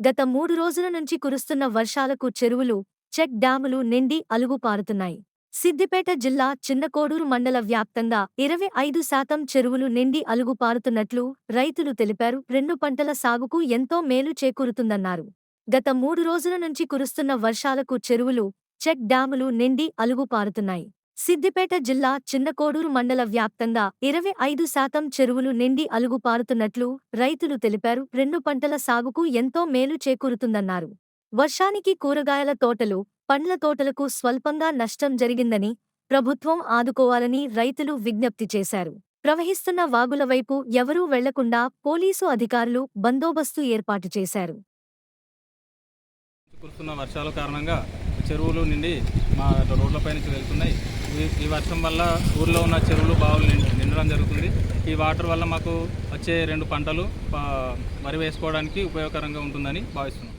గత 3 రోజుల నుంచి కురుస్తున్న వర్షాలకు చెరువులు, చెక్ డ్యాములు నిండి అలుగుపారుతున్నాయి. సిద్దిపేట జిల్లా చిన్నకోడూరు మండల వ్యాప్తంగా 25% చెరువులు నిండి అలుగుపారుతున్నట్లు రైతులు తెలిపారు. 2 పంటల సాగుకు ఎంతో మేలు చేకూరుతుందన్నారు. గత 3 రోజుల నుంచి కురుస్తున్న వర్షాలకు చెరువులు, చెక్ డ్యాములు నిండి అలుగుపారుతున్నాయి. సిద్దిపేట జిల్లా చిన్నకోడూరు మండల వ్యాప్తంగా 25% చెరువులు నిండి అలుగుపారుతున్నట్లు రైతులు తెలిపారు. 2 పంటల సాగుకు ఎంతో మేలు చేకూరుతుందన్నారు. వర్షానికి కూరగాయల తోటలు, పండ్ల తోటలకు స్వల్పంగా నష్టం జరిగిందని, ప్రభుత్వం ఆదుకోవాలని రైతులు విజ్ఞప్తి చేశారు. ప్రవహిస్తున్న వాగుల వైపు ఎవరూ వెళ్లకుండా పోలీసు అధికారులు బందోబస్తు ఏర్పాటు చేశారు. కురుస్తున్న వర్షాల కారణంగా చెరువులు నిండి మా రోడ్లపై నుంచి వెళ్తున్నాయి. ఈ వర్షం వల్ల ఊర్లో ఉన్న చెరువులు, బావులు నిండడం జరుగుతుంది. ఈ వాటర్ వల్ల మాకు వచ్చే 2 పంటలు వరి వేసుకోవడానికి ఉపయోగకరంగా ఉంటుందని భావిస్తున్నాం.